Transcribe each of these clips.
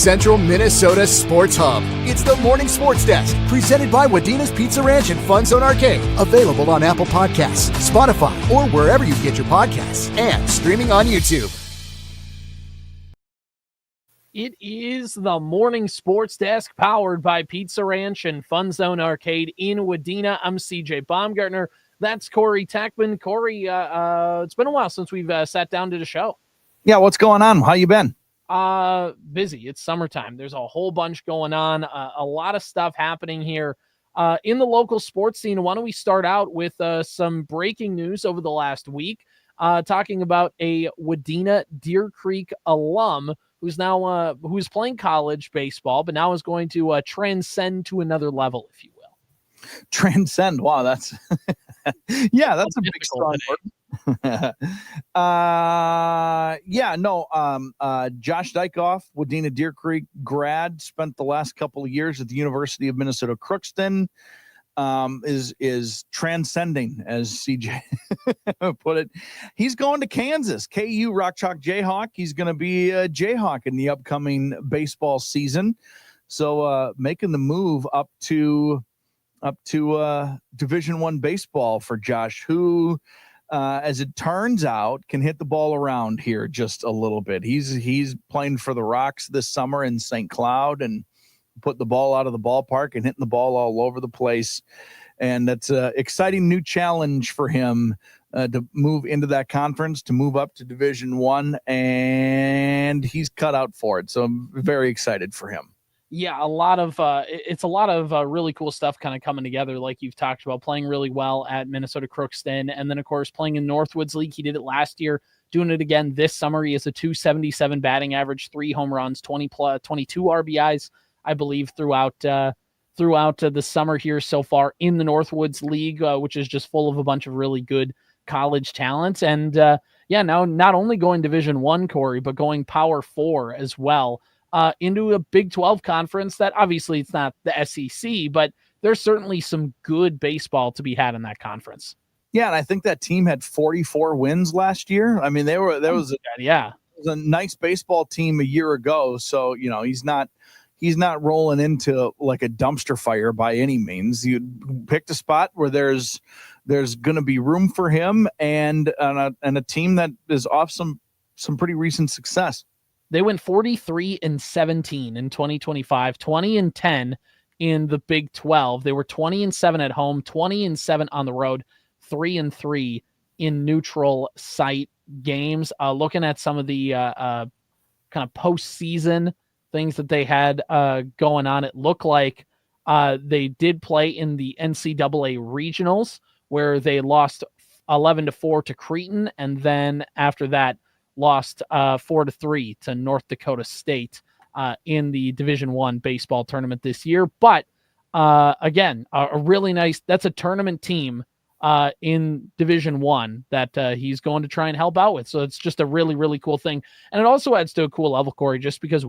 Central Minnesota Sports Hub. It's the Morning Sports Desk, presented by Wadena's Pizza Ranch and FunZone Arcade. Available on Apple Podcasts, Spotify, or wherever you get your podcasts. And streaming on YouTube. It is the Morning Sports Desk, powered by Pizza Ranch and FunZone Arcade in Wadena. I'm CJ Baumgartner. That's Corey Tackman. Corey, it's been a while since we've sat down to the show. Yeah, what's going on? How you been? Busy. It's summertime. There's a whole bunch going on. A lot of stuff happening here in the local sports scene. Why don't we start out with some breaking news over the last week, talking about a Wadena Deer Creek alum who's now who's playing college baseball, but now is going to transcend to another level, if you will. Transcend. Wow, that's yeah, that's a big strong word. Josh Dykhoff, Wadena Deer Creek grad, spent the last couple of years at the University of Minnesota Crookston. Is transcending, as CJ put it. He's going to Kansas, KU Rock Chalk Jayhawk. He's going to be a Jayhawk in the upcoming baseball season. So making the move up to Division I baseball for Josh, who, as it turns out, can hit the ball around here just a little bit. He's playing for the Rocks this summer in St. Cloud and put the ball out of the ballpark and hitting the ball all over the place. And that's an exciting new challenge for him to move into that conference, to move up to Division I, and he's cut out for it. So I'm very excited for him. Yeah, it's a lot of really cool stuff kind of coming together, like you've talked about, playing really well at Minnesota Crookston, and then, of course, playing in Northwoods League. He did it last year, doing it again this summer. He has a .277 batting average, 3 home runs, 22 RBIs, I believe, throughout the summer here so far in the Northwoods League, which is just full of a bunch of really good college talent. And now not only going Division I, Corey, but going Power 4 as well, into a Big 12 conference that obviously it's not the SEC, but there's certainly some good baseball to be had in that conference. Yeah, and I think that team had 44 wins last year. I mean, there was a nice baseball team a year ago. So, he's not rolling into like a dumpster fire by any means. You picked a spot where there's going to be room for him and a team that is off some pretty recent success. They went 43-17 in 2025, 20-10 in the Big 12. They were 20-7 at home, 20-7 on the road, 3-3 in neutral site games. Looking at some of the kind of postseason things that they had going on, it looked like they did play in the NCAA regionals, where they lost 11-4 to Cretin, and then after that lost 4-3 to North Dakota State in the Division I baseball tournament this year. But again, a really nice, that's a tournament team in Division I that he's going to try and help out with. So it's just a really, really cool thing. And it also adds to a cool level, Corey, just because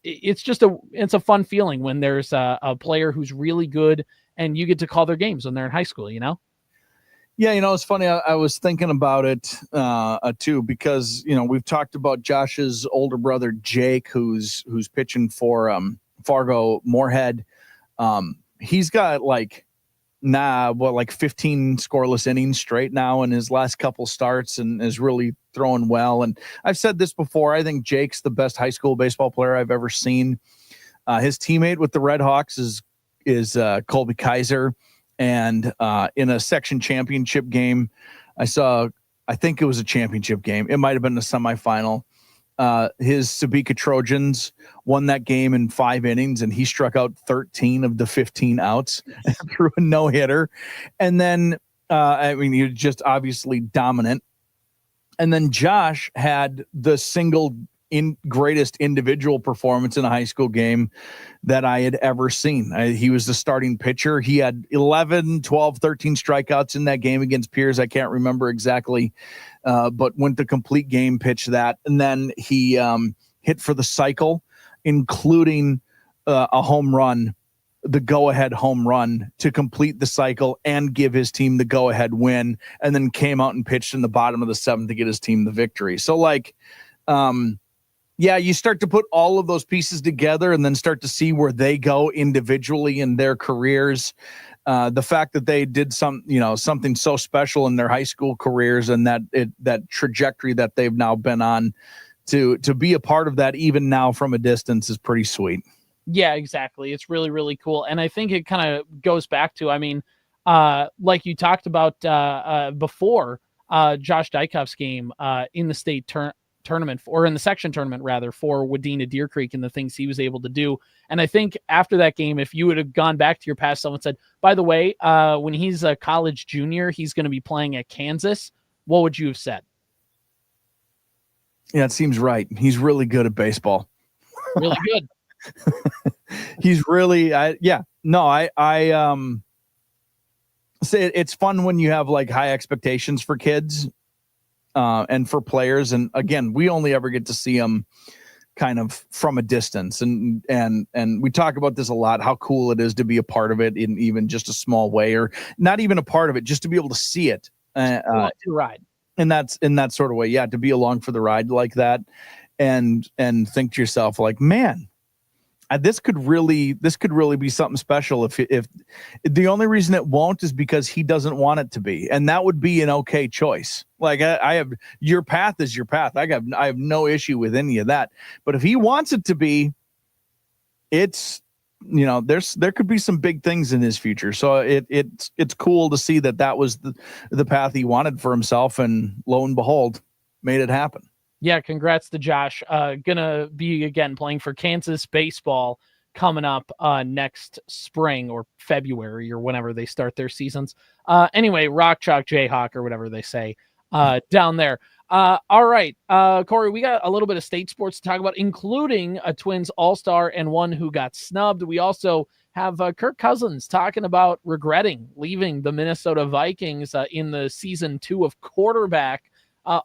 it's a fun feeling when there's a player who's really good and you get to call their games when they're in high school, Yeah, it's funny. I was thinking about it too, because we've talked about Josh's older brother Jake, who's pitching for Fargo Moorhead. He's got 15 scoreless innings straight now in his last couple starts, and is really throwing well. And I've said this before, I think Jake's the best high school baseball player I've ever seen. His teammate with the Red Hawks is Colby Kaiser. And in a section championship game, I think it was a championship game. It might have been a semifinal. His Sabika Trojans won that game in 5 innings, and he struck out 13 of the 15 outs through a no-hitter. And then, he was just obviously dominant. And then Josh had the single greatest individual performance in a high school game that I had ever seen. He was the starting pitcher. He had 11, 12, 13 strikeouts in that game against Pierce. I can't remember exactly, but went the complete game, pitched that. And then he hit for the cycle, including a home run, the go-ahead home run to complete the cycle and give his team the go-ahead win, and then came out and pitched in the bottom of the 7th to get his team the victory. So Yeah, you start to put all of those pieces together and then start to see where they go individually in their careers. The fact that they did something so special in their high school careers, and that trajectory that they've now been on to be a part of that, even now from a distance, is pretty sweet. Yeah, exactly. It's really, really cool. And I think it kind of goes back to, like you talked about before, Josh Dykhoff's game in the state tournament, or in the section tournament rather, for Wadena Deer Creek, and the things he was able to do. And I think after that game, if you would have gone back to your past self and said, by the way, when he's a college junior, he's going to be playing at Kansas, what would you have said? Yeah, it seems right. He's really good at baseball. Really good. He's really, say it's fun when you have like high expectations for kids and for players. And again, we only ever get to see them kind of from a distance. And we talk about this a lot, how cool it is to be a part of it in even just a small way, or not even a part of it, just to be able to see it. To ride. And that's in that sort of way. Yeah. To be along for the ride like that and think to yourself like, man, this could really be something special. If the only reason it won't is because he doesn't want it to be, and that would be an okay choice. Like I have, your path is your path. I have no issue with any of that. But if he wants it to be, it's, there could be some big things in his future. So it's cool to see that was the path he wanted for himself, and lo and behold, made it happen. Yeah, congrats to Josh. Gonna be again playing for Kansas baseball coming up next spring or February or whenever they start their seasons. Anyway, Rock Chalk Jayhawk or whatever they say down there. All right, Corey, we got a little bit of state sports to talk about, including a Twins All-Star and one who got snubbed. We also have Kirk Cousins talking about regretting leaving the Minnesota Vikings in the season 2 of quarterback.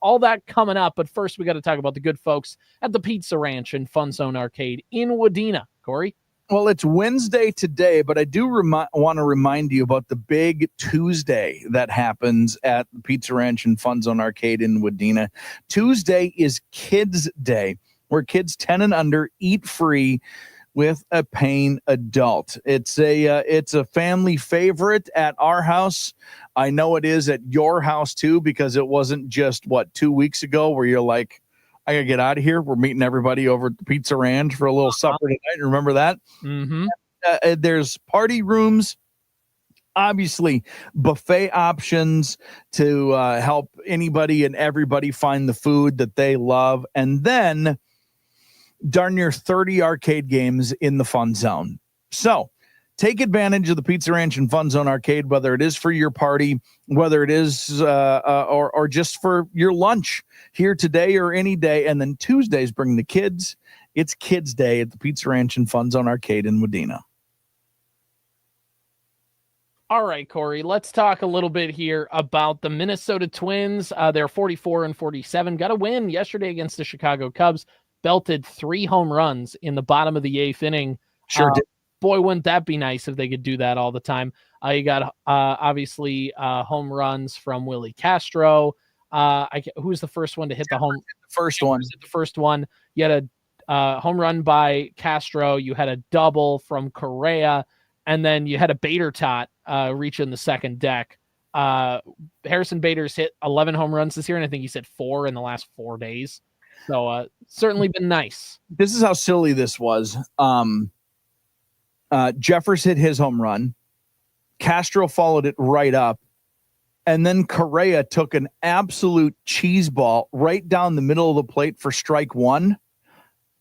All that coming up, but first we got to talk about the good folks at the Pizza Ranch and FunZone Arcade in Wadena. Corey? Well, it's Wednesday today, but I do want to remind you about the big Tuesday that happens at the Pizza Ranch and FunZone Arcade in Wadena. Tuesday is Kids Day, where kids 10 and under eat free with a paying adult. It's a family favorite at our house. I know it is at your house too, because it wasn't just 2 weeks ago where you're like, I gotta get out of here. We're meeting everybody over at the Pizza Ranch for a little supper tonight. Remember that? Mm-hmm. There's party rooms, obviously buffet options to help anybody and everybody find the food that they love. And then darn near 30 arcade games in the Fun Zone. So take advantage of the Pizza Ranch and FunZone Arcade, whether it is for your party, whether it is or just for your lunch here today or any day. And then Tuesdays, bring the kids. It's Kids Day at the Pizza Ranch and FunZone Arcade in Wadena. All right, Corey, let's talk a little bit here about the Minnesota Twins. They're 44-47. Got a win yesterday against the Chicago Cubs. Belted 3 home runs in the bottom of the 8th inning. Sure did. Boy, wouldn't that be nice if they could do that all the time. You got obviously home runs from Willie Castro. Who's the first one to hit the home? The first one. You had a home run by Castro. You had a double from Correa, and then you had a Bader tot reaching the second deck. Harrison Bader's hit 11 home runs this year, and I think he's hit 4 in the last 4 days. So certainly been nice. This is how silly this was. Jeffers hit his home run. Castro followed it right up. And then Correa took an absolute cheese ball right down the middle of the plate for strike 1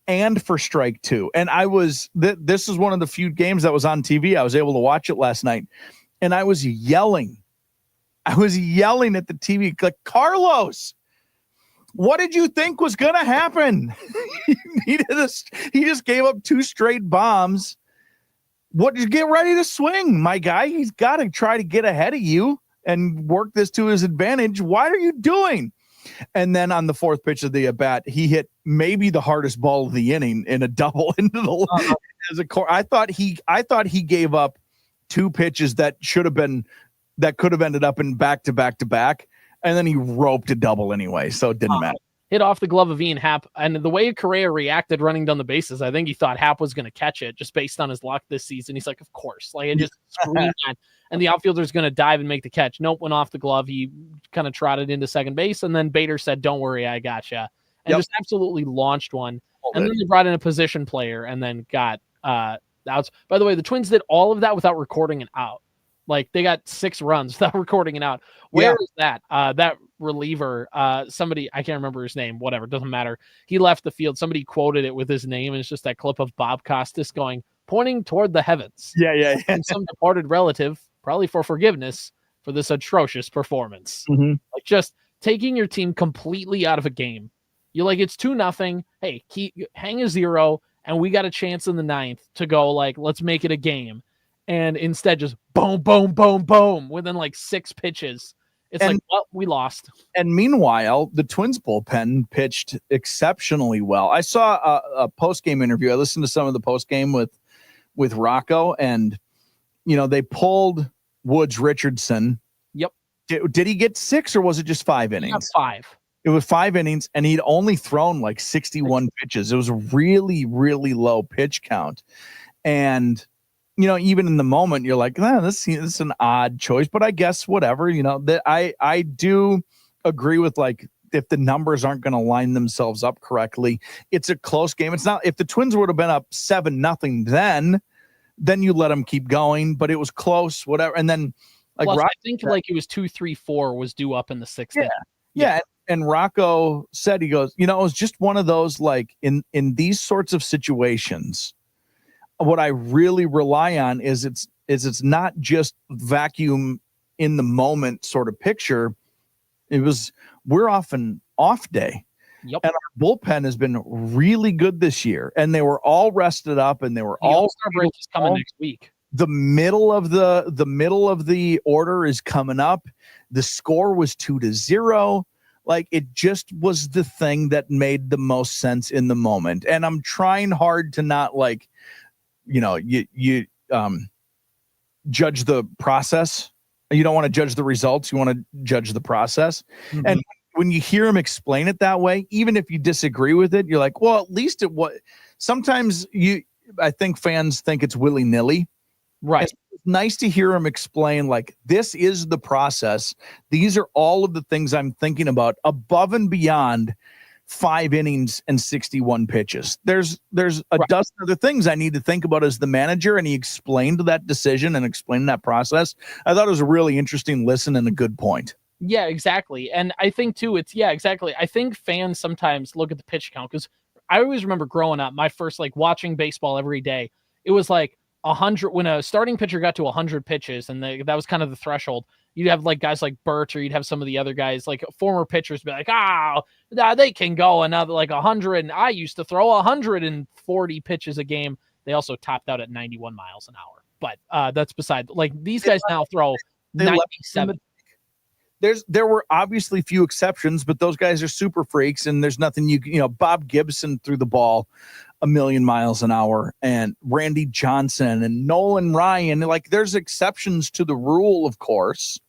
and for strike 2. And this is one of the few games that was on TV. I was able to watch it last night. And I was yelling. at the TV, like, Carlos, what did you think was going to happen? He just gave up 2 straight bombs. What, you get ready to swing, my guy. He's got to try to get ahead of you and work this to his advantage. What are you doing? And then on the 4th pitch of the at bat, he hit maybe the hardest ball of the inning in a double into the as a core. I thought he gave up 2 pitches that could have ended up in back to back, and then he roped a double anyway, so it didn't matter. hit off the glove of Ian Happ. And the way Correa reacted running down the bases, I think he thought Happ was going to catch it just based on his luck this season. He's like, of course. Like, I just screamed that. And the outfielder's going to dive and make the catch. Nope, went off the glove. He kind of trotted into second base. And then Bader said, don't worry, I gotcha. And just absolutely launched one. And then they brought in a position player and then got outs. By the way, the Twins did all of that without recording an out. Like, they got 6 runs without recording an out. Where is that? That reliever, somebody, I can't remember his name, whatever, doesn't matter. He left the field. Somebody quoted it with his name. And it's just that clip of Bob Costas pointing toward the heavens. Yeah. And some departed relative, probably for forgiveness for this atrocious performance. Mm-hmm. Like, just taking your team completely out of a game. You're like, it's 2-0. Hey, hang a 0, and we got a chance in the 9th to go, like, let's make it a game. And instead just boom, boom, boom, boom within like 6 pitches. It's like, well, we lost. And meanwhile, the Twins bullpen pitched exceptionally well. I saw a post-game interview. I listened to some of the post-game with Rocco, and, they pulled Woods Richardson. Yep. Did he get 6 or was it just 5 innings? 5. It was 5 innings, and he'd only thrown like 61 pitches. It was a really, really low pitch count. And even in the moment, you're like, this is an odd choice, but I guess whatever, that I do agree with, like, if the numbers aren't going to line themselves up correctly, it's a close game. It's not, if the Twins would have been up 7-0, then you let them keep going, but it was close, whatever. And then like, I think like it was 2-3-4 was due up in the 6th. Yeah. And Rocco said, he goes, it was just one of those, like, in these sorts of situations, what I really rely on is it's not just vacuum in the moment sort of picture. We're often off day. Yep. And our bullpen has been really good this year, and they were all rested up, and they were all All-Star break is coming next week. The middle of the order is coming up. The score was 2-0. Like, it just was the thing that made the most sense in the moment. And I'm trying hard to not, like, you judge the process. You don't want to judge the results. You want to judge the process. Mm-hmm. And when you hear him explain it that way, even if you disagree with it, you're like, well, at least it was. Sometimes I think fans think it's willy-nilly. Right. It's nice to hear him explain, like, this is the process. These are all of the things I'm thinking about above and beyond 5 innings and 61 pitches. There's a dozen other things I need to think about as the manager. And he explained that decision and explained that process. I thought it was a really interesting listen and a good point. Yeah, exactly. And I think too, exactly. I think fans sometimes look at the pitch count, because I always remember growing up, my first, like, watching baseball every day, it was like 100 when a starting pitcher got to 100 pitches, and that was kind of the threshold. You'd have, like, guys like Burt, or you'd have some of the other guys, like former pitchers, be like, they can go another, like, 100. And I used to throw 140 pitches a game. They also topped out at 91 miles an hour. But that's beside, like, these guys now throw 97. There were obviously few exceptions, but those guys are super freaks, and there's nothing Bob Gibson threw the ball 1,000,000 miles an hour, and Randy Johnson and Nolan Ryan. Like, there's exceptions to the rule, of course.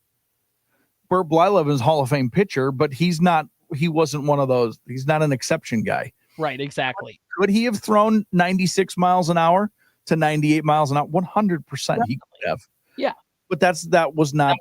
Burt Blyleven's Hall of Fame pitcher, but he wasn't one of those. He's not an exception guy. Right, exactly. Could he have thrown 96 miles an hour to 98 miles an hour? 100% he could have. Yeah. But that was not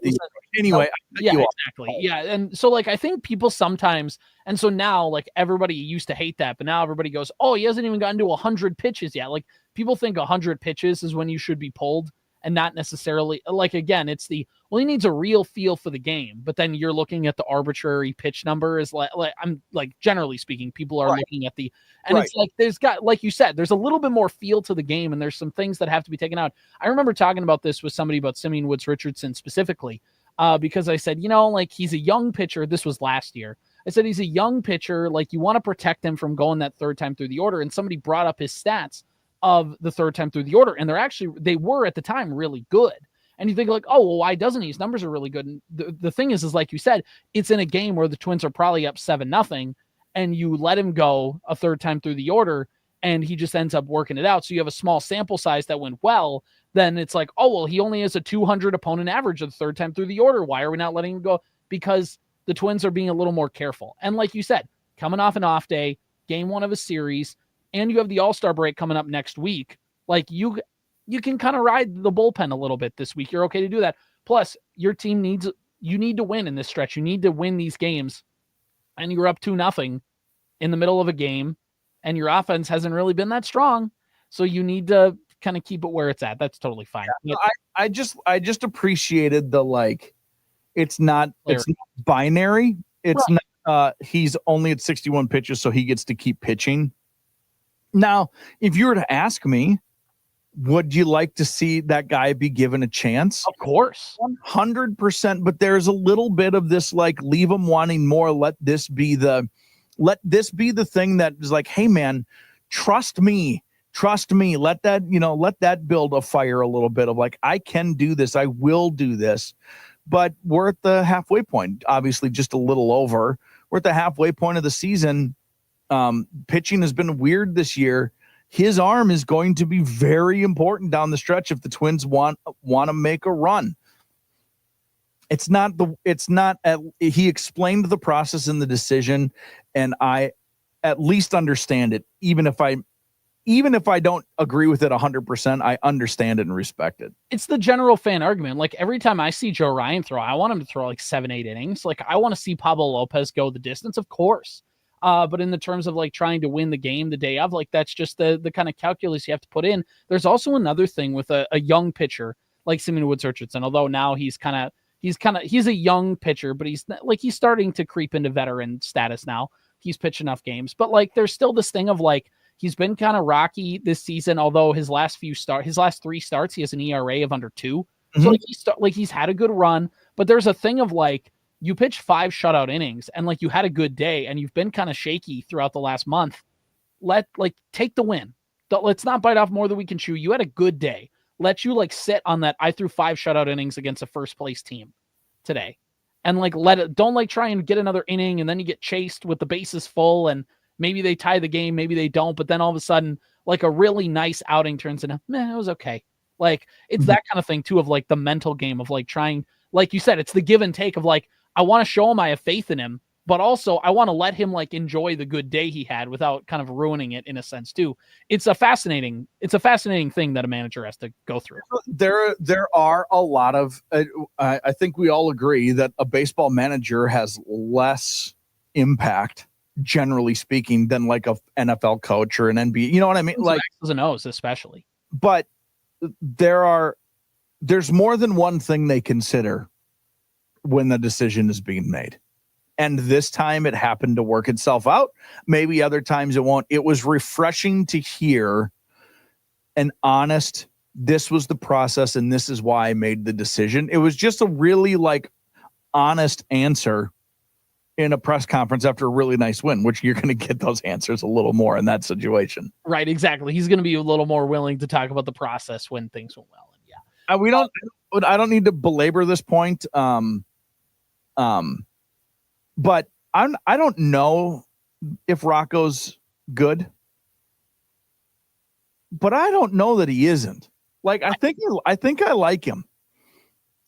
anyway. Yeah, exactly. Yeah. And so, like, I think people sometimes, and so now, like, everybody used to hate that, but now everybody goes, oh, he hasn't even gotten to 100 pitches yet. Like, people think 100 pitches is when you should be pulled, and not necessarily, like, again, it's he needs a real feel for the game, but then you're looking at the arbitrary pitch number is like I'm like, generally speaking, people are looking at it's like, there's like you said, there's a little bit more feel to the game, and there's some things that have to be taken out. I remember talking about this with somebody about Simeon Woods Richardson specifically, because I said, like, he's a young pitcher. This was last year. I said, he's a young pitcher. Like, you want to protect him from going that third time through the order. And somebody brought up his stats of the third time through the order, and they were at the time really good. And you think, like, oh, well, why doesn't he? His numbers are really good. And the thing is like you said, it's in a game where the Twins are probably up 7-0, and you let him go a third time through the order, and he just ends up working it out. So you have a small sample size that went well. Then it's like, oh, well, he only has a 200 opponent average of the third time through the order. Why are we not letting him go? Because the Twins are being a little more careful. And like you said, coming off an off day, game one of a series, and you have the All-Star break coming up next week. Like you can kind of ride the bullpen a little bit this week. You're okay to do that. Plus, your team you need to win in this stretch. You need to win these games, and you're up 2-0 in the middle of a game, and your offense hasn't really been that strong. So you need to kind of keep it where it's at. That's totally fine. Yeah, I just appreciated the, like, it's not binary. It's not he's only at 61 pitches, so he gets to keep pitching. Now, if you were to ask me, would you like to see that guy be given a chance? Of course. 100%. But there's a little bit of this, like, leave him wanting more. Let this be the thing that is like, hey man, trust me. Let that build a fire a little bit of like, I can do this. I will do this. But we're at the halfway point, obviously just a little over. We're at the halfway point of the season. Pitching has been weird this year. His arm is going to be very important down the stretch if the Twins want to make a run. He explained the process and the decision, and I at least understand it. Even if I don't agree with it 100%, I understand it and respect it. It's the general fan argument. Like every time I see Joe Ryan throw, I want him to throw like 7-8 innings. Like I want to see Pablo Lopez go the distance, of course. But in the terms of like trying to win the game the day of, like that's just the kind of calculus you have to put in. There's also another thing with a young pitcher like Simeon Woods Richardson, although now he's a young pitcher, but he's starting to creep into veteran status now. He's pitched enough games, but like there's still this thing of like he's been kind of rocky this season. Although his last 3 starts, he has an ERA of under 2. Mm-hmm. So he's had a good run, but there's a thing of like you pitched 5 shutout innings and like you had a good day and you've been kind of shaky throughout the last month. Take the win. Let's not bite off more than we can chew. You had a good day. Let you like sit on that. I threw 5 shutout innings against a first place team today. And like, don't like try and get another inning. And then you get chased with the bases full and maybe they tie the game. Maybe they don't. But then all of a sudden, like a really nice outing turns into, it was okay. Like it's that kind of thing too, of like the mental game of like trying, like you said, it's the give and take of like, I want to show him I have faith in him, but also I want to let him like enjoy the good day he had without kind of ruining it in a sense too. It's a fascinating thing that a manager has to go through. There are a lot of, I think we all agree that a baseball manager has less impact, generally speaking, than like a NFL coach or an NBA. You know what I mean? Like X's and O's especially. But there's more than one thing they consider when the decision is being made. And this time it happened to work itself out. Maybe other times it won't. It was refreshing to hear an honest, this was the process and this is why I made the decision. It was just a really like honest answer in a press conference after a really nice win, which you're going to get those answers a little more in that situation. Right. Exactly. He's going to be a little more willing to talk about the process when things went well. And yeah. I don't need to belabor this point. But I don't know if Rocco's good, but I don't know that he isn't. Like, I think I like him.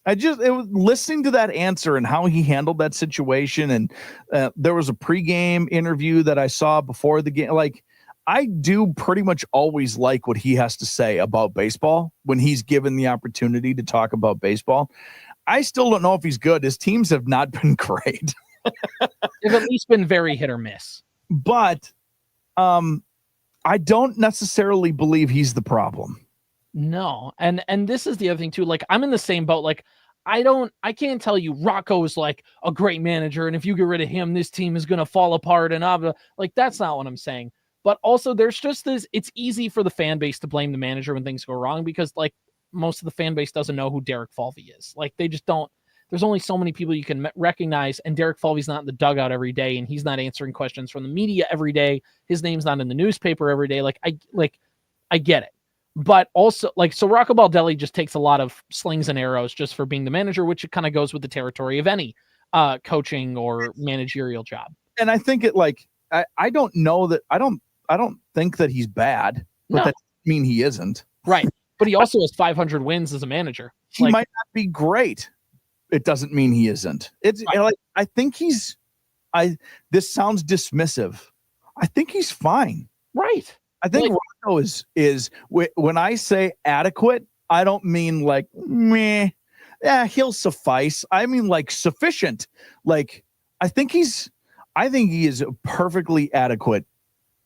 Listening to that answer and how he handled that situation. And there was a pregame interview that I saw before the game. Like, I do pretty much always like what he has to say about baseball when he's given the opportunity to talk about baseball. I still don't know if he's good. His teams have not been great. They've at least been very hit or miss. But I don't necessarily believe he's the problem. No. And this is the other thing too. Like I'm in the same boat. Like I can't tell you Rocco is like a great manager. And if you get rid of him, this team is going to fall apart and like, that's not what I'm saying. But also there's just this, it's easy for the fan base to blame the manager when things go wrong because like most of the fan base doesn't know who Derek Falvey is. Like they just don't. There's only so many people you can recognize, and Derek Falvey's not in the dugout every day, and he's not answering questions from the media every day. His name's not in the newspaper every day. I get it, but also so Rocco Baldelli just takes a lot of slings and arrows just for being the manager, which it kind of goes with the territory of any coaching or managerial job. And I think I don't know that I don't think that he's bad, but that doesn't mean he isn't. Right, but he also has 500 wins as a manager. He might not be great. It doesn't mean he isn't. It's right. I think he's this sounds dismissive. I think he's fine. Right. I think Rocco is when I say adequate, I don't mean like meh. Yeah, he'll suffice. I mean like sufficient. Like I think he is a perfectly adequate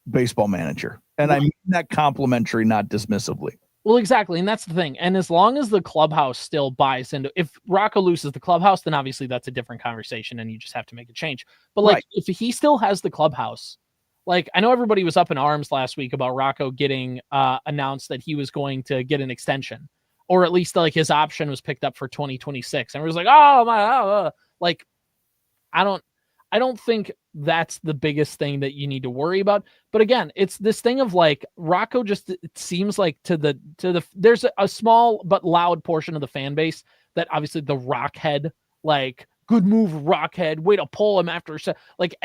baseball manager. And I mean that complimentary, not dismissively. Well, exactly. And that's the thing. And as long as the clubhouse still buys into, if Rocco loses the clubhouse, then obviously that's a different conversation and you just have to make a change. But like, if he still has the clubhouse, like I know everybody was up in arms last week about Rocco getting announced that he was going to get an extension, or at least like his option was picked up for 2026. And it was like, oh my, like, I don't think that's the biggest thing that you need to worry about. But again, it's this thing of like Rocco just, it seems like to the there's a small but loud portion of the fan base that obviously the Rockhead, like good move Rockhead, way to pull him after like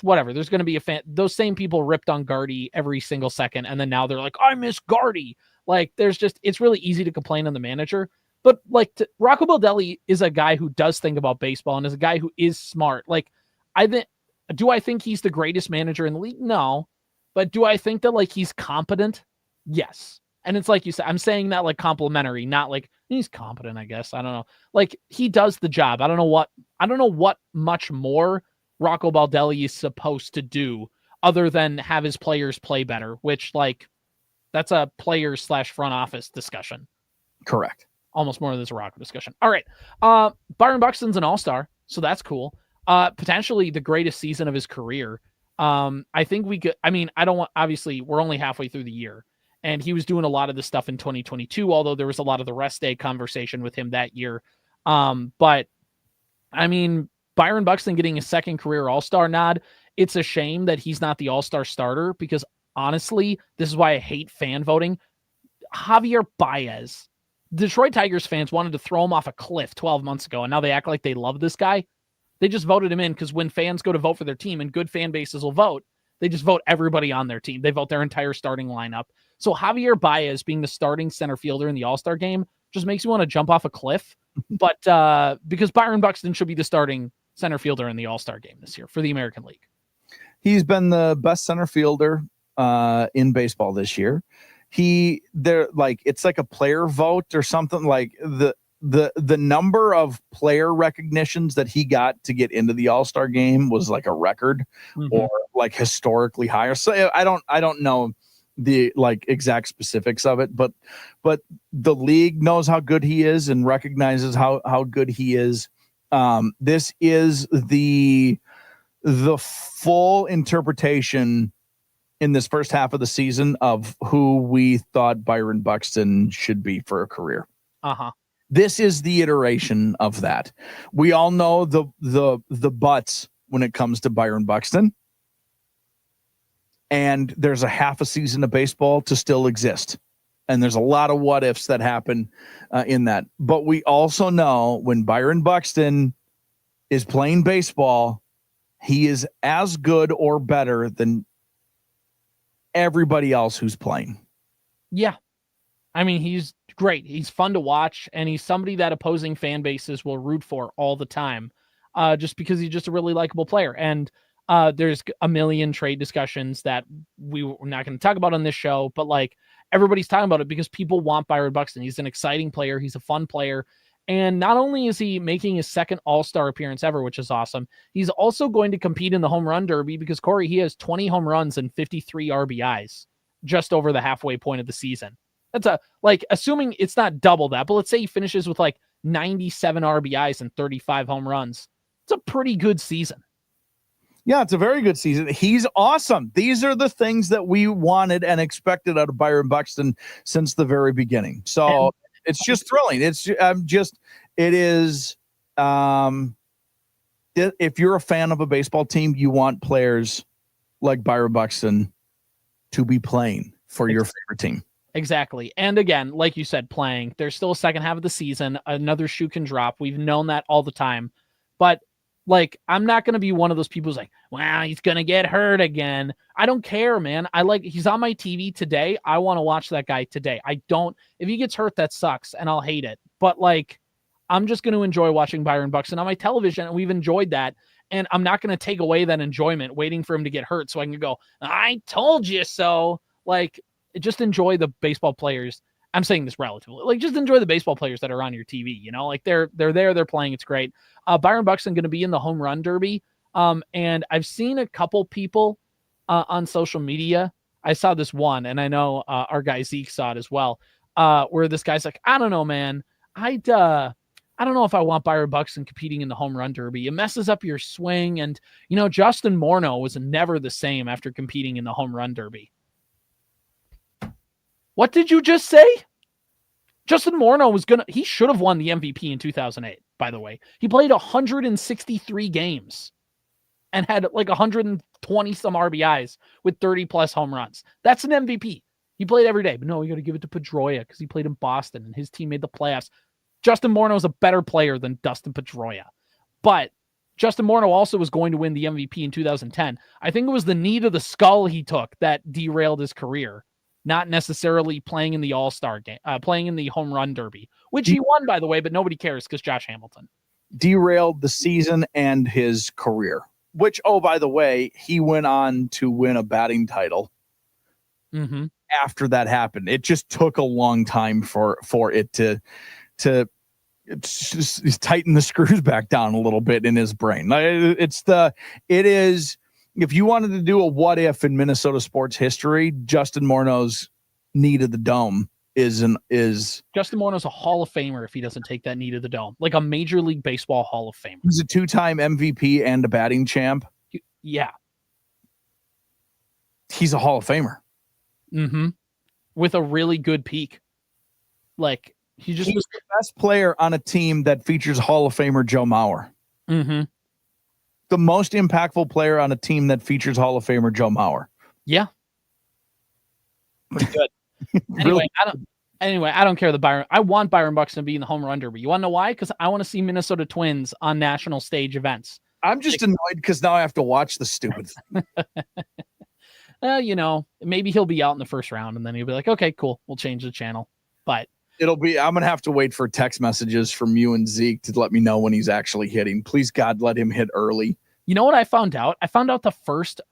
whatever. There's going to be a fan. Those same people ripped on Gardy every single second. And then now they're like, I miss Gardy. Like it's really easy to complain on the manager. But like Rocco Baldelli is a guy who does think about baseball and is a guy who is smart. Like do I think he's the greatest manager in the league? No. But do I think that like he's competent? Yes. And it's like you said, I'm saying that like complimentary, not like he's competent, I guess. I don't know. Like he does the job. I don't know what much more Rocco Baldelli is supposed to do other than have his players play better, which like that's a players / front office discussion. Correct. Almost more than this Rocco discussion. All right. Byron Buxton's an all-star, so that's cool. Potentially the greatest season of his career. I think we could, obviously we're only halfway through the year and he was doing a lot of this stuff in 2022, although there was a lot of the rest day conversation with him that year. But I mean, Byron Buxton getting a second career all-star nod. It's a shame that he's not the all-star starter because honestly, this is why I hate fan voting. Javier Baez, Detroit Tigers fans wanted to throw him off a cliff 12 months ago. And now they act like they love this guy. They just voted him in because when fans go to vote for their team and good fan bases will vote, they just vote everybody on their team. They vote their entire starting lineup. So Javier Baez being the starting center fielder in the All-Star game just makes you want to jump off a cliff. But because Byron Buxton should be the starting center fielder in the All-Star game this year for the American League. He's been the best center fielder in baseball this year. It's like a player vote or something. Like the number of player recognitions that he got to get into the All-Star game was like a record or like historically higher. So I don't know the like exact specifics of it, but the league knows how good he is and recognizes how good he is. This is the full interpretation in this first half of the season of who we thought Byron Buxton should be for a career. This is the iteration of that. We all know the buts when it comes to Byron Buxton. And there's a half a season of baseball to still exist. And there's a lot of what ifs that happen in that. But we also know when Byron Buxton is playing baseball, he is as good or better than everybody else who's playing. Yeah. I mean, he's great. He's fun to watch, and he's somebody that opposing fan bases will root for all the time, just because he's just a really likable player. And there's a million trade discussions that we're not going to talk about on this show, but like everybody's talking about it because people want Byron Buxton. He's an exciting player. He's a fun player. And not only is he making his second All-Star appearance ever, which is awesome, he's also going to compete in the home run derby because, Corey, he has 20 home runs and 53 RBIs just over the halfway point of the season. That's assuming it's not double that, but let's say he finishes with like 97 RBIs and 35 home runs. It's a pretty good season. Yeah, it's a very good season. He's awesome. These are the things that we wanted and expected out of Byron Buxton since the very beginning. So it's just thrilling. If you're a fan of a baseball team, you want players like Byron Buxton to be playing for your favorite team. Exactly. And again, like you said, playing, there's still a second half of the season. Another shoe can drop. We've known that all the time. But like, I'm not going to be one of those people who's like, wow, he's going to get hurt again. I don't care, man. He's on my TV today. I want to watch that guy today. If he gets hurt, that sucks and I'll hate it. But like, I'm just going to enjoy watching Byron Buxton on my television. And we've enjoyed that. And I'm not going to take away that enjoyment waiting for him to get hurt so I can go, I told you so. Like, just enjoy the baseball players. I'm saying this relatively. Like, just enjoy the baseball players that are on your TV. You know, like they're there, they're playing. It's great. Byron Buxton going to be in the home run derby. And I've seen a couple people on social media. I saw this one, and I know our guy Zeke saw it as well. Where this guy's like, I don't know, man. I don't know if I want Byron Buxton competing in the home run derby. It messes up your swing. And, you know, Justin Morneau was never the same after competing in the home run derby. What did you just say? Justin Morneau he should have won the MVP in 2008, by the way. He played 163 games and had like 120 some RBIs with 30 plus home runs. That's an MVP. He played every day, but no, you got to give it to Pedroia because he played in Boston and his team made the playoffs. Justin Morneau is a better player than Dustin Pedroia, but Justin Morneau also was going to win the MVP in 2010. I think it was the knee to the skull he took that derailed his career, not necessarily playing in the All-Star game, playing in the home run derby, which he won, by the way, but nobody cares because Josh Hamilton derailed the season and his career, which, oh, by the way, he went on to win a batting title. Mm-hmm. After that happened. It just took a long time for it to tighten the screws back down a little bit in his brain. It is, if you wanted to do a what if in Minnesota sports history, Justin Morneau's knee to the dome is Justin Morneau's a Hall of Famer if he doesn't take that knee to the dome, like a Major League Baseball Hall of Famer. He's a 2-time MVP and a batting champ. Yeah. He's a Hall of Famer. Mm-hmm. With a really good peak. Like, he was the best player on a team that features Hall of Famer Joe Mauer. Mm-hmm. The most impactful player on a team that features Hall of Famer Joe Mauer. Yeah. Pretty good. Anyway, I don't care I want Byron Buxton to be in the home run derby. You want to know why? Because I want to see Minnesota Twins on national stage events. I'm just annoyed because now I have to watch the stupid thing. You know, maybe he'll be out in the first round and then he'll be like, okay, cool. We'll change the channel. But I'm going to have to wait for text messages from you and Zeke to let me know when he's actually hitting. Please, God, let him hit early. You know what I found out? I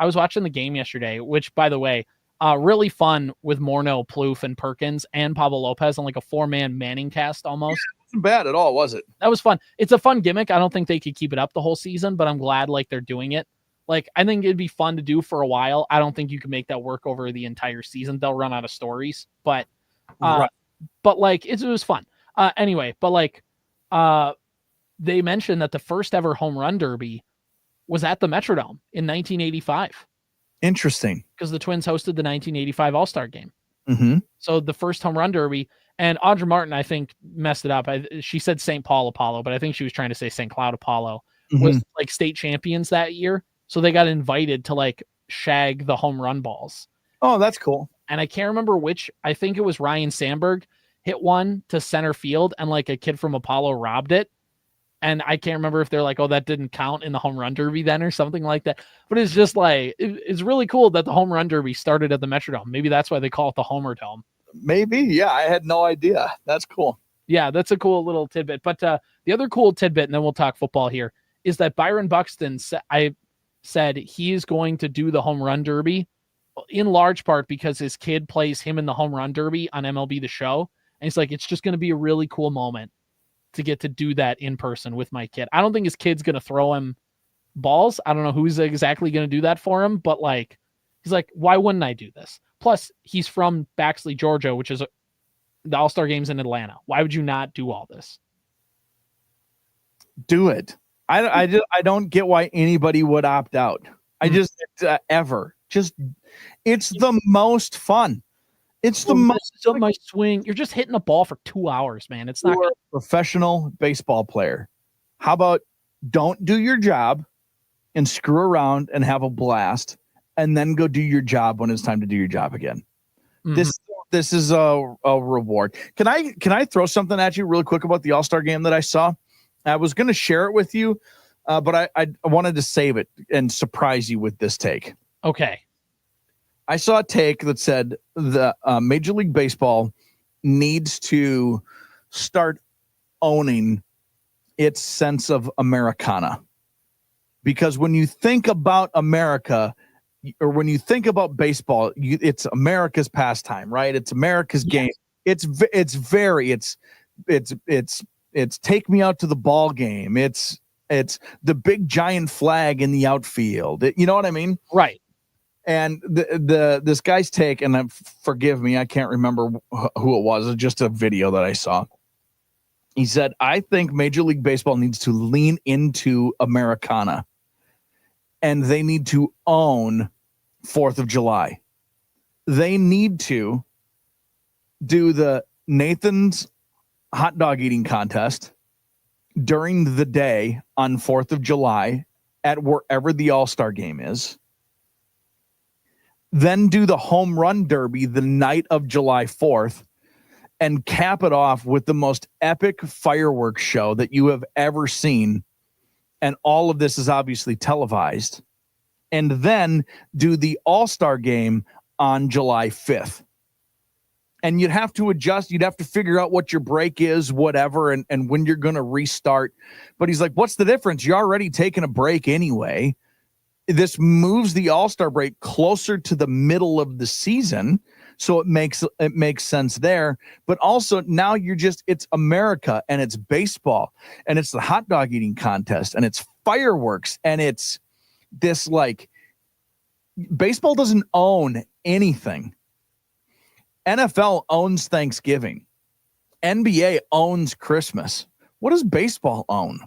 was watching the game yesterday, which, by the way, really fun with Morneau, Plouffe, and Perkins and Pablo Lopez on like a 4-man Manning cast almost. Yeah, it wasn't bad at all, was it? That was fun. It's a fun gimmick. I don't think they could keep it up the whole season, but I'm glad like they're doing it. Like, I think it'd be fun to do for a while. I don't think you can make that work over the entire season. They'll run out of stories, but right. But like it was fun. Anyway, but like they mentioned that the first ever home run derby was at the Metrodome in 1985. Interesting. Because the Twins hosted the 1985 All-Star game. Mm-hmm. So the first home run derby, and Audra Martin, I think, messed it up. She said St. Paul Apollo, but I think she was trying to say St. Cloud Apollo, was like state champions that year. So they got invited to like shag the home run balls. Oh, that's cool. And I can't remember which. I think it was Ryan Sandberg hit one to center field and like a kid from Apollo robbed it. And I can't remember if they're like, oh, that didn't count in the home run derby then or something like that. But it's just like, it's really cool that the home run derby started at the Metrodome. Maybe that's why they call it the Homer Dome. Maybe. Yeah, I had no idea. That's cool. Yeah, that's a cool little tidbit. But the other cool tidbit, and then we'll talk football here, is that Byron Buxton, I said he's going to do the home run derby in large part because his kid plays him in the home run derby on MLB The Show. And he's like, it's just going to be a really cool moment to get to do that in person with my kid. I don't think his kid's going to throw him balls. I don't know who's exactly going to do that for him, but like, he's like, why wouldn't I do this? Plus he's from Baxley, Georgia, which is the All-Star games in Atlanta. Why would you not do all this? Do it. I don't get why anybody would opt out. I just it's the most fun. It's the most of my swing. You're just hitting a ball for 2 hours, man. It's not a professional baseball player. How about don't do your job and screw around and have a blast and then go do your job when it's time to do your job again. Mm-hmm. This is a reward. Can I throw something at you really quick about the All-Star game that I saw? I was going to share it with you, but I wanted to save it and surprise you with this take. Okay. I saw a take that said the Major League Baseball needs to start owning its sense of Americana. because when you think about America, or when you think about baseball, it's America's pastime, right? It's America's game. It's take me out to the ball game. It's the big giant flag in the outfield. You know what I mean? Right. And this guy's take, and forgive me, I can't remember who it was. It's just a video that I saw. He said, I think Major League Baseball needs to lean into Americana, and they need to own 4th of July. They need to do the Nathan's hot dog eating contest during the day on 4th of July at wherever the All-Star game is. Then do the home run derby the night of July 4th and cap it off with the most epic fireworks show that you have ever seen. And all of this is obviously televised. And then do the All-Star game on July 5th. And you'd have to adjust. You'd have to figure out what your break is, whatever, and when you're going to restart. But he's like, what's the difference? You're already taking a break anyway. This moves the All-Star break closer to the middle of the season. So it makes sense there. But also now it's America, and it's baseball, and it's the hot dog eating contest, and it's fireworks, and it's this, like, baseball doesn't own anything. NFL owns Thanksgiving. NBA owns Christmas. What does baseball own?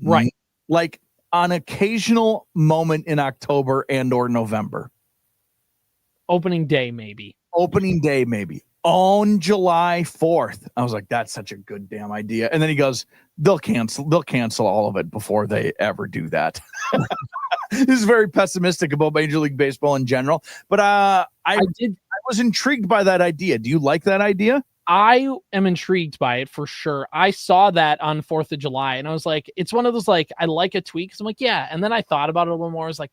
Right. Like an occasional moment in October and or November. Opening day, maybe. On July 4th. I was like, that's such a good damn idea. And then he goes, they'll cancel all of it before they ever do that. This is very pessimistic about Major League Baseball in general. But I was intrigued by that idea. Do you like that idea? I am intrigued by it for sure. I saw that on 4th of July and I was like, it's one of those, like, I like a tweak. So I'm like, yeah. And then I thought about it a little more. I was like,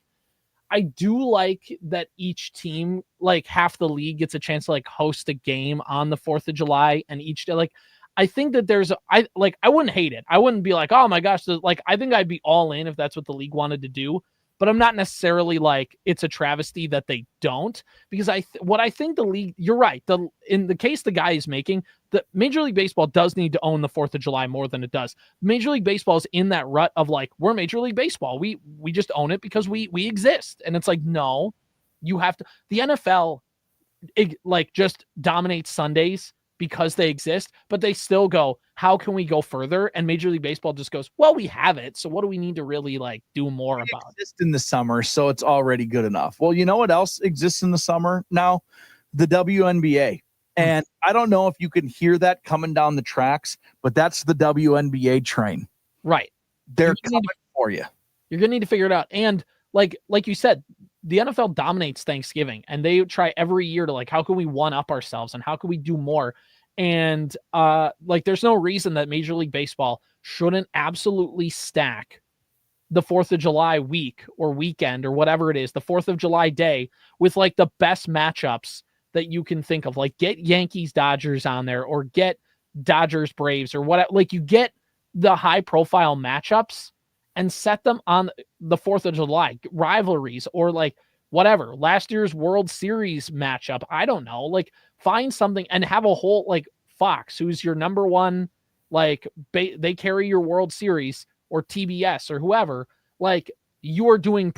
I do like that each team, like half the league, gets a chance to like host a game on the 4th of July, and each day, like, I think that I wouldn't hate it. I wouldn't be like, oh my gosh, like, I think I'd be all in if that's what the league wanted to do. But I'm not necessarily like it's a travesty that they don't, because what I think the league, you're right. In the case the guy is making, the Major League Baseball does need to own the 4th of July more than it does. Major League Baseball is in that rut of like, we're Major League Baseball. We just own it because we exist. And it's like, no, you have to. The NFL just dominates Sundays because they exist, but they still go, how can we go further? And Major League Baseball just goes, well, we have it. So what do we need to really like do more about? Exist in the summer, so it's already good enough. Well, you know what else exists in the summer now? The WNBA. And I don't know if you can hear that coming down the tracks, but that's the WNBA train. Right. They're coming for you. You're going to need to figure it out. And like you said, the NFL dominates Thanksgiving, and they try every year to like, how can we one up ourselves and how can we do more? And there's no reason that Major League Baseball shouldn't absolutely stack the 4th of July week or weekend or whatever it is, the 4th of July day, with like the best matchups that you can think of. Like, get Yankees Dodgers on there, or get Dodgers Braves, or what, like, you get the high profile matchups and set them on the 4th of July, rivalries, or like whatever, last year's World Series matchup. I don't know, like, find something and have a whole, like, Fox, who's your number one, like, they carry your World Series, or TBS or whoever, like, you are doing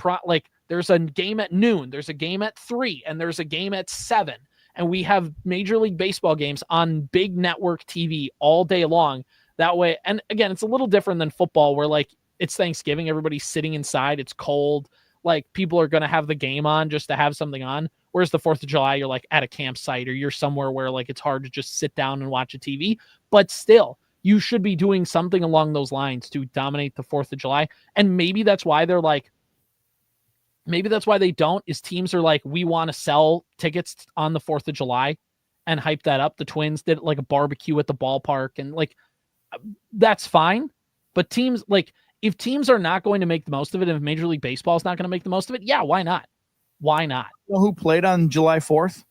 there's a game at noon, there's a game at 3, and there's a game at 7. And we have Major League Baseball games on big network TV all day long. That way, and again, it's a little different than football, where like it's Thanksgiving, everybody's sitting inside, it's cold, like people are going to have the game on just to have something on. Whereas the 4th of July, you're like at a campsite, or you're somewhere where like it's hard to just sit down and watch a TV. But still, you should be doing something along those lines to dominate the 4th of July. And maybe that's why they're like, maybe that's why they don't, is teams are like, we want to sell tickets on the 4th of July and hype that up. The Twins did like a barbecue at the ballpark, and like, that's fine. But teams, like, if teams are not going to make the most of it, and if Major League Baseball is not going to make the most of it, yeah, why not? Why not? You know who played on July 4th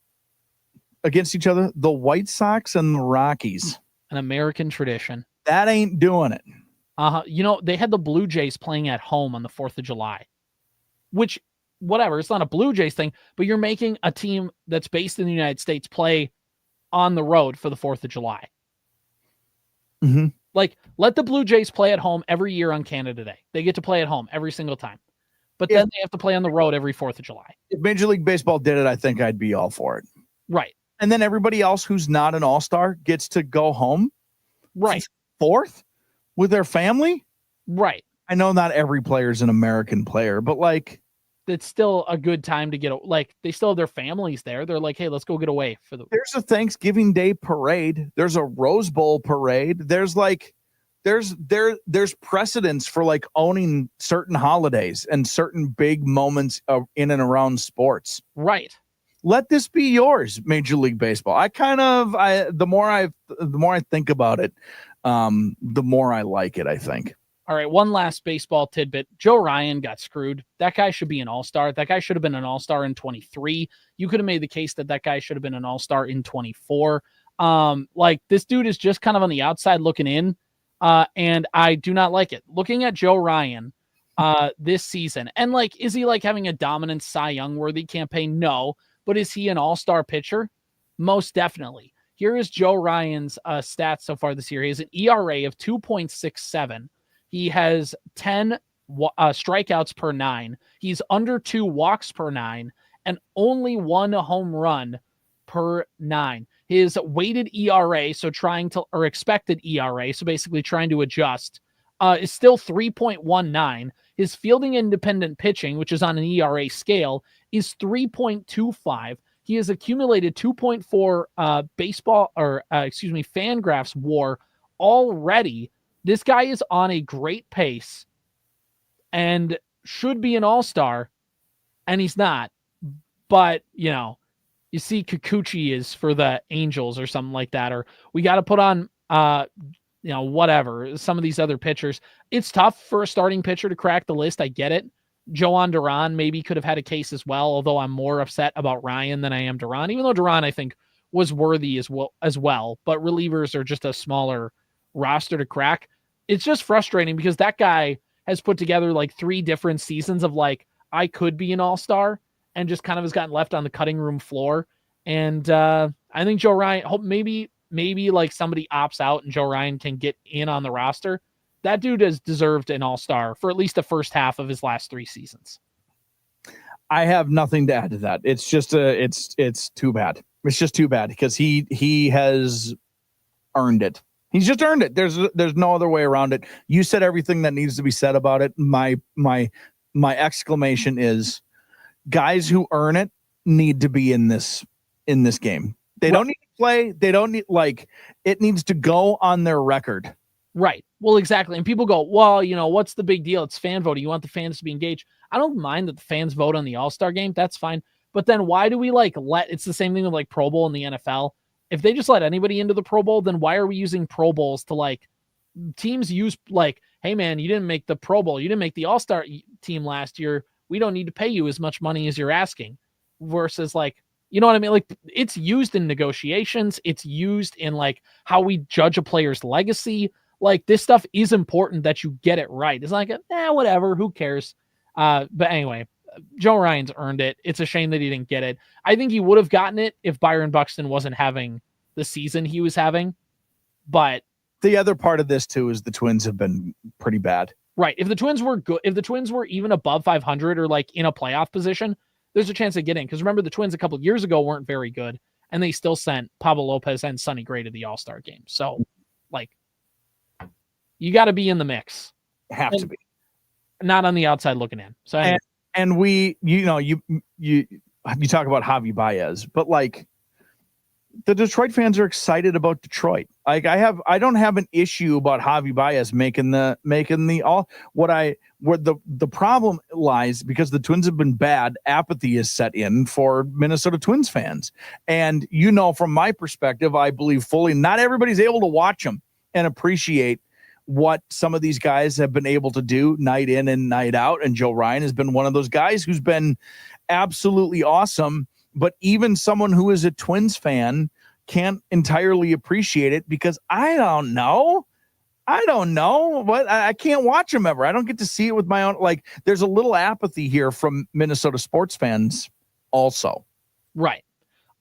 against each other? The White Sox and the Rockies. An American tradition. That ain't doing it. They had the Blue Jays playing at home on the 4th of July, which, whatever, it's not a Blue Jays thing, but you're making a team that's based in the United States play on the road for the 4th of July. Mm-hmm. Like, let the Blue Jays play at home every year on Canada Day. They get to play at home every single time. But then they have to play on the road every 4th of July. If Major League Baseball did it, I think I'd be all for it. Right. And then everybody else who's not an all-star gets to go home. Right. 4th with their family. Right. I know not every player is an American player, but like, it's still a good time to get, like, they still have their families there. They're like, hey, let's go get away for the. There's a Thanksgiving Day parade. There's a Rose Bowl parade. There's like, there's precedence for like owning certain holidays and certain big moments in and around sports. Right. Let this be yours, Major League Baseball. The more I think about it, the more I like it, I think. All right, one last baseball tidbit. Joe Ryan got screwed. That guy should be an all-star. That guy should have been an all-star in 23. You could have made the case that guy should have been an all-star in 24. Like, this dude is just kind of on the outside looking in, and I do not like it. Looking at Joe Ryan this season, and like, is he like having a dominant Cy Young worthy campaign? No, but is he an all-star pitcher? Most definitely. Here is Joe Ryan's stats so far this year. He has an ERA of 2.67. He has 10 strikeouts per 9. He's under 2 walks per 9 and only 1 home run per 9. His weighted ERA, or expected ERA, so basically trying to adjust, is still 3.19. His fielding independent pitching, which is on an ERA scale, is 3.25. He has accumulated 2.4 Fangraphs WAR already. This guy is on a great pace and should be an all-star, and he's not. But, you see Kikuchi is for the Angels or something like that, or we got to put on, whatever, some of these other pitchers. It's tough for a starting pitcher to crack the list. I get it. Joan Duran maybe could have had a case as well, although I'm more upset about Ryan than I am Duran, even though Duran, I think, was worthy as well. But relievers are just a smaller roster to crack. It's just frustrating because that guy has put together like 3 different seasons of like, I could be an all-star, and just kind of has gotten left on the cutting room floor. And I think Joe Ryan, hope maybe like somebody opts out and Joe Ryan can get in on the roster. That dude has deserved an all-star for at least the first half of his last 3 seasons. I have nothing to add to that. It's just it's too bad. It's just too bad because he has earned it. He's just earned it. There's no other way around it. You said everything that needs to be said about it. My exclamation is, guys who earn it need to be in this game. They don't need to play. They don't need, like, it needs to go on their record. Right. Well, exactly. And people go, well, what's the big deal? It's fan voting. You want the fans to be engaged. I don't mind that the fans vote on the All-Star game. That's fine. But then why do we it's the same thing with like Pro Bowl in the NFL. If they just let anybody into the Pro Bowl, then why are we using Pro Bowls to teams use hey man, you didn't make the Pro Bowl. You didn't make the All-Star team last year. We don't need to pay you as much money as you're asking versus you know what I mean? It's used in negotiations. It's used in how we judge a player's legacy. This stuff is important that you get it right. It's whatever, who cares? But anyway, Joe Ryan's earned it. It's a shame that he didn't get it. I think he would have gotten it if Byron Buxton wasn't having the season he was having. But the other part of this too is the Twins have been pretty bad. Right. If the Twins were good, if the Twins were even above 500 or in a playoff position, there's a chance they get in. Because remember, the Twins a couple of years ago weren't very good, and they still sent Pablo Lopez and Sonny Gray to the All-Star game. So, you got to be in the mix. Have to be. Not on the outside looking in. So, and we, you talk about Javi Baez, but the Detroit fans are excited about Detroit. I don't have an issue about Javi Baez making the all. Where the problem lies, because the Twins have been bad, apathy is set in for Minnesota Twins fans. And from my perspective, I believe fully not everybody's able to watch them and appreciate what some of these guys have been able to do night in and night out. And Joe Ryan has been one of those guys who's been absolutely awesome. But even someone who is a Twins fan can't entirely appreciate it because I don't know. I don't know, but I can't watch them ever. I don't get to see it with my own. Like, there's a little apathy here from Minnesota sports fans also. Right.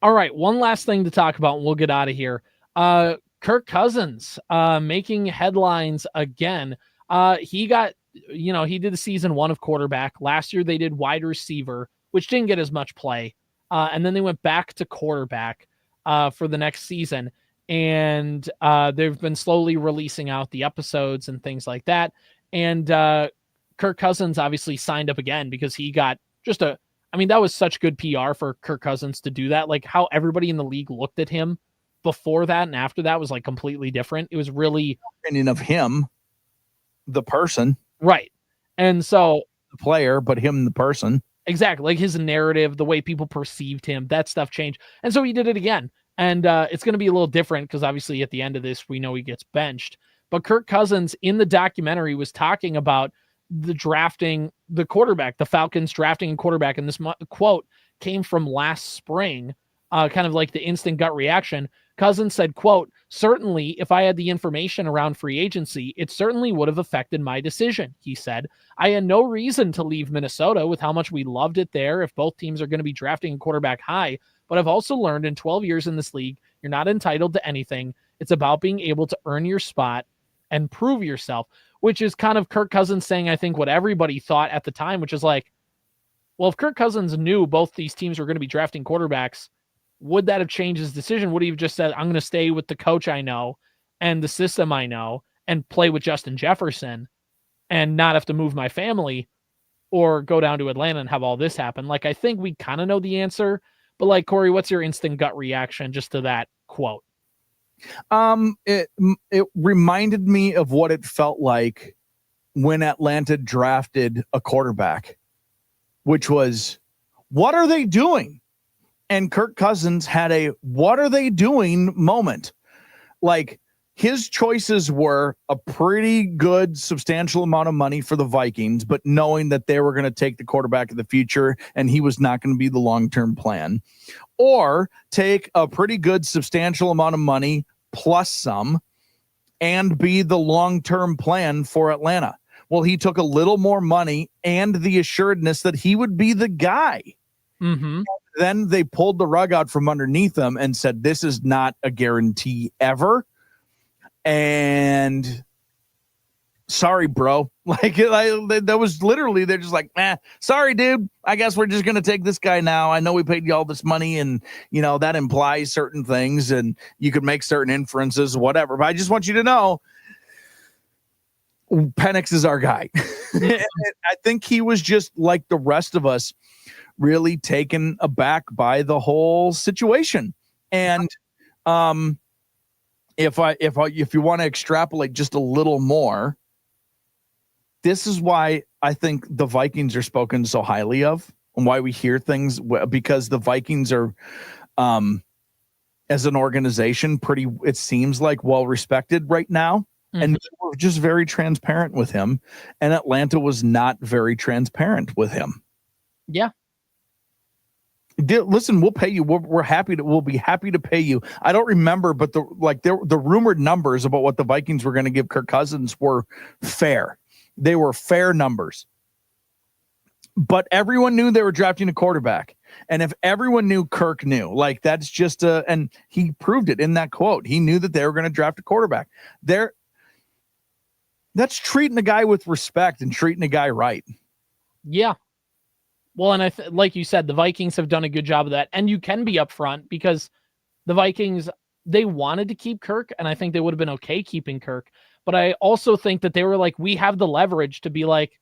All right. One last thing to talk about, and we'll get out of here. Kirk Cousins making headlines again. He got, he did the season 1 of quarterback. Last year they did wide receiver, which didn't get as much play. And then they went back to quarterback for the next season. And they've been slowly releasing out the episodes and things like that. And Kirk Cousins obviously signed up again because he got just that was such good PR for Kirk Cousins to do that. Like, how everybody in the league looked at him before that and after that was like completely different. It was really opinion of him, the person. Right. And so the player, but him, the person. Exactly. Like his narrative, the way people perceived him, that stuff changed. And so he did it again. And it's going to be a little different because obviously at the end of this, we know he gets benched. But Kirk Cousins in the documentary was talking about the drafting, the quarterback, the Falcons drafting a quarterback. And this quote came from last spring, kind of like the instant gut reaction. Cousins said, quote, "Certainly, if I had the information around free agency, it certainly would have affected my decision," he said. "I had no reason to leave Minnesota with how much we loved it there if both teams are going to be drafting a quarterback high. But I've also learned in 12 years in this league, you're not entitled to anything. It's about being able to earn your spot and prove yourself," which is kind of Kirk Cousins saying, I think, what everybody thought at the time, which is like, well, if Kirk Cousins knew both these teams were going to be drafting quarterbacks, would that have changed his decision? Would he have just said, I'm going to stay with the coach I know and the system I know and play with Justin Jefferson and not have to move my family or go down to Atlanta and have all this happen? Like, I think we kind of know the answer, but like, Corey, what's your instant gut reaction just to that quote? It reminded me of what it felt like when Atlanta drafted a quarterback, which was, what are they doing? And Kirk Cousins had a what are they doing moment. Like, his choices were a pretty good, substantial amount of money for the Vikings, but knowing that they were going to take the quarterback of the future and he was not going to be the long-term plan, or take a pretty good, substantial amount of money plus some and be the long-term plan for Atlanta. Well, he took a little more money and the assuredness that he would be the guy. Mm-hmm. Then they pulled the rug out from underneath them and said, this is not a guarantee ever. And sorry, bro. Like that was literally, they're just like, sorry, dude. I guess we're just going to take this guy now. I know we paid you all this money and, that implies certain things and you could make certain inferences, whatever. But I just want you to know, Penix is our guy. I think he was just like the rest of us, really taken aback by the whole situation. And if you want to extrapolate just a little more, this is why I think the Vikings are spoken so highly of and why we hear things, because the Vikings are, as an organization, it seems like well respected right now. Mm-hmm. And we're just very transparent with him. And Atlanta was not very transparent with him. Yeah. Listen, we'll pay you. We'll be happy to pay you. I don't remember, but the rumored numbers about what the Vikings were going to give Kirk Cousins were fair. They were fair numbers. But everyone knew they were drafting a quarterback. And if everyone knew, Kirk knew. Like, that's just and he proved it in that quote. He knew that they were going to draft a quarterback. That's treating a guy with respect and treating a guy right. Yeah. Well, and like you said, the Vikings have done a good job of that. And you can be upfront because the Vikings, they wanted to keep Kirk, and I think they would have been okay keeping Kirk. But I also think that they were like, we have the leverage to be like,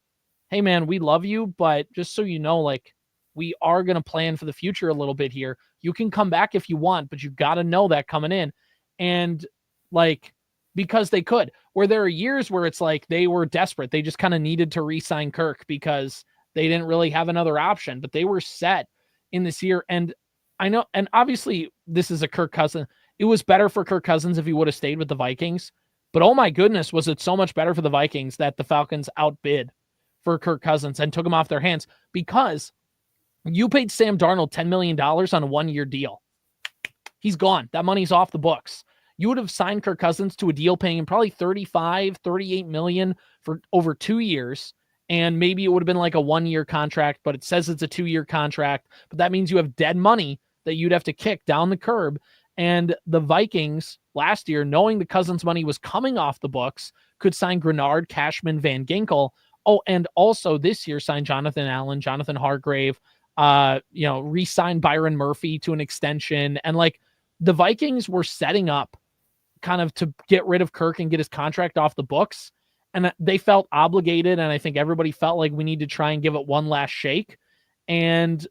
hey, man, we love you, but just so you know, like, we are going to plan for the future a little bit here. You can come back if you want, but you got to know that coming in. And like, because they could, where there are years where it's like they were desperate. They just kind of needed to re-sign Kirk because they didn't really have another option, but they were set in this year. And I know, and obviously this is a Kirk Cousins. It was better for Kirk Cousins if he would have stayed with the Vikings, but oh my goodness, was it so much better for the Vikings that the Falcons outbid for Kirk Cousins and took him off their hands, because you paid Sam Darnold $10 million on a 1-year deal. He's gone. That money's off the books. you would have signed Kirk Cousins to a deal paying him probably 35, 38 million for over 2 years. And maybe it would have been like a 1-year contract, but it says it's a 2-year contract. But that means you have dead money that you'd have to kick down the curb. And the Vikings last year, knowing the Cousins money was coming off the books, could sign Grenard, Cashman, Van Ginkel. Oh, and also this year signed Jonathan Allen, Jonathan Hargrave, re-signed Byron Murphy to an extension. And like the Vikings were setting up kind of to get rid of Kirk and get his contract off the books. And they felt obligated. And I think everybody felt like we need to try and give it one last shake. And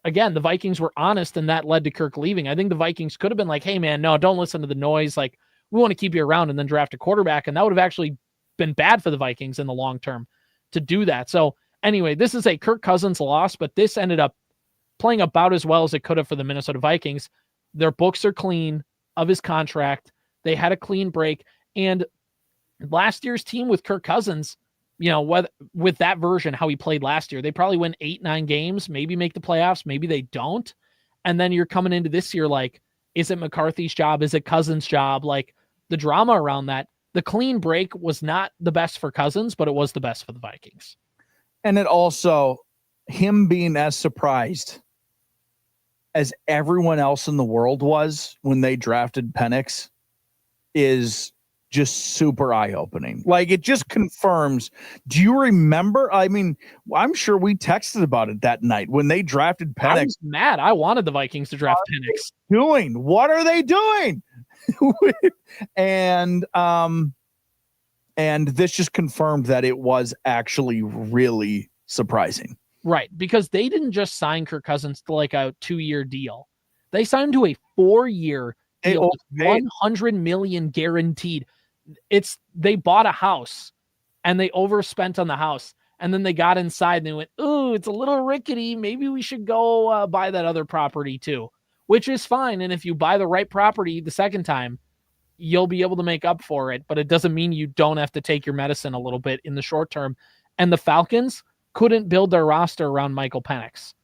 again, the Vikings were honest, and that led to Kirk leaving. I think the Vikings could have been like, hey man, no, don't listen to the noise. Like, we want to keep you around and then draft a quarterback. And that would have actually been bad for the Vikings in the long term to do that. So anyway, this is a Kirk Cousins loss, but this ended up playing about as well as it could have for the Minnesota Vikings. Their books are clean of his contract. They had a clean break. And last year's team with Kirk Cousins, with that version, how he played last year, they probably win 8-9 games, maybe make the playoffs, maybe they don't. And then you're coming into this year like, is it McCarthy's job? Is it Cousins' job? Like the drama around that. The clean break was not the best for Cousins, but it was the best for the Vikings. And it also, him being as surprised as everyone else in the world was when they drafted Penix is just super eye-opening. Like, it just confirms. Do you remember? I mean, I'm sure we texted about it that night when they drafted Penix. I was mad. I wanted the Vikings to draft Penix. What are they doing? And this just confirmed that it was actually really surprising. Right, because they didn't just sign Kirk Cousins to like a 2-year deal. They signed to a 4-year deal with $100 million guaranteed. They bought a house and they overspent on the house, and then they got inside and they went, "Ooh, it's a little rickety. Maybe we should go buy that other property too," which is fine. And if you buy the right property the second time, you'll be able to make up for it. But it doesn't mean you don't have to take your medicine a little bit in the short term. And the Falcons couldn't build their roster around Michael Penix.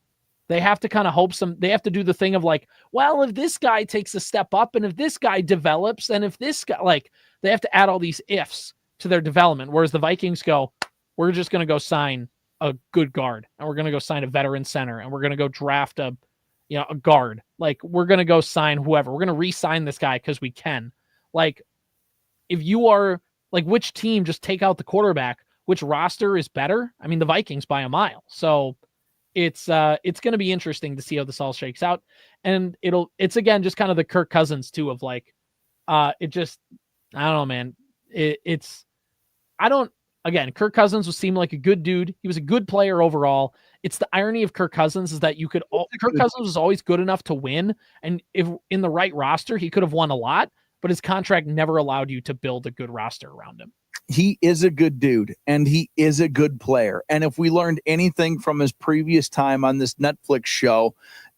They have to kind of they have to do the thing of like, well, if this guy takes a step up and if this guy develops and if this guy, like, they have to add all these ifs to their development. Whereas the Vikings go, we're just going to go sign a good guard, and we're going to go sign a veteran center, and we're going to go draft a guard. Like, we're going to go sign whoever. We're going to re-sign this guy because we can. Like, if you are like, which team just take out the quarterback, which roster is better? I mean, the Vikings by a mile. So it's going to be interesting to see how this all shakes out. And it's again, just kind of the Kirk Cousins too, of like, I don't know, man. Kirk Cousins seemed like a good dude. He was a good player overall. It's the irony of Kirk Cousins is that Kirk Cousins was always good enough to win. And if in the right roster, he could have won a lot, but his contract never allowed you to build a good roster around him. He is a good dude and he is a good player. And if we learned anything from his previous time on this Netflix show,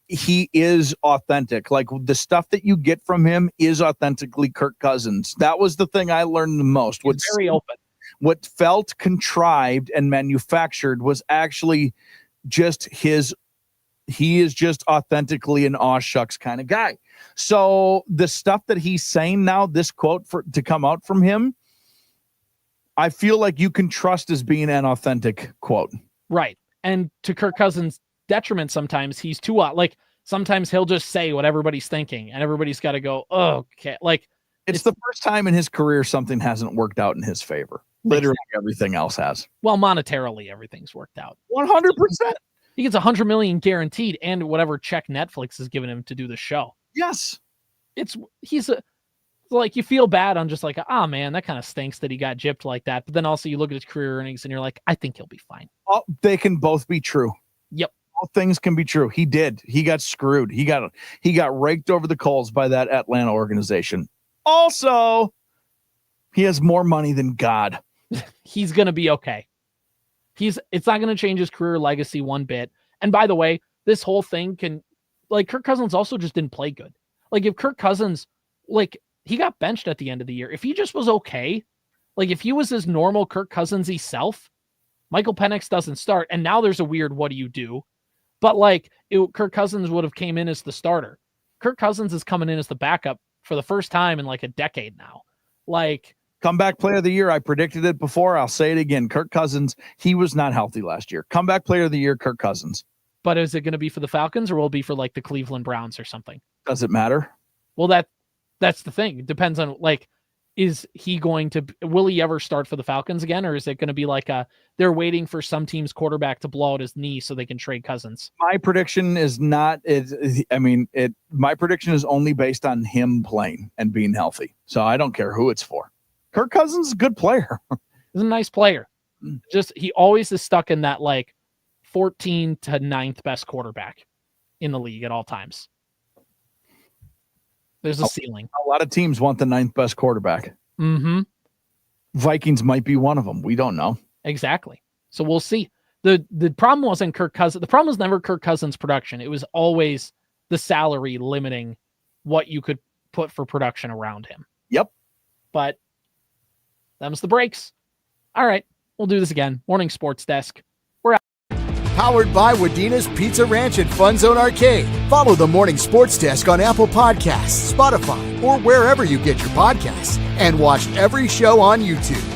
he is authentic. Like, the stuff that you get from him is authentically Kirk Cousins. That was the thing I learned the most. He's very open. What felt contrived and manufactured was actually just he is just authentically an aw shucks kind of guy. So the stuff that he's saying now, this quote to come out from him, I feel like you can trust as being an authentic quote. Right. And to Kirk Cousins' detriment, sometimes he's too like, sometimes he'll just say what everybody's thinking and everybody's got to go, oh, okay. Like, it's the first time in his career something hasn't worked out in his favor. Literally everything else has. Well, monetarily, everything's worked out. 100%. He gets $100 million guaranteed and whatever check Netflix has given him to do the show. Yes. Like, you feel bad on just like, man, that kind of stinks that he got gypped like that. But then also you look at his career earnings and you're like, I think he'll be fine. Oh, they can both be true. Yep. All things can be true. He did. He got screwed. He got raked over the coals by that Atlanta organization. Also, he has more money than God. He's going to be okay. It's not going to change his career legacy one bit. And by the way, this whole thing Kirk Cousins also just didn't play good. Like, if Kirk Cousins, like, he got benched at the end of the year. If he just was okay, like, if he was his normal Kirk Cousins-y self, Michael Penix doesn't start. And now there's a weird, what do you do? But like, Kirk Cousins would have came in as the starter. Kirk Cousins is coming in as the backup for the first time in like a decade now. Like, comeback player of the year. I predicted it before. I'll say it again. Kirk Cousins, he was not healthy last year. Comeback player of the year, Kirk Cousins. but is it going to be for the Falcons or will it be for like the Cleveland Browns or something? Does it matter? Well, that's the thing. It depends on like, will he ever start for the Falcons again? Or is it going to be like they're waiting for some team's quarterback to blow out his knee so they can trade Cousins? My prediction is not, my prediction is only based on him playing and being healthy. So I don't care who it's for. Kirk Cousins is a good player. He's a nice player. Just, he always is stuck in that like 14 to 9th best quarterback in the league at all times. There's a ceiling. A lot of teams want the 9th best quarterback. Mm-hmm. Vikings might be one of them. We don't know. Exactly. So we'll see. The problem wasn't Kirk Cousins. The problem was never Kirk Cousins' production. It was always the salary limiting what you could put for production around him. Yep. But them's the breaks. All right. We'll do this again. Morning Sports Desk. Powered by Wadena's Pizza Ranch and FunZone Arcade. Follow the Morning Sports Desk on Apple Podcasts, Spotify, or wherever you get your podcasts. And watch every show on YouTube.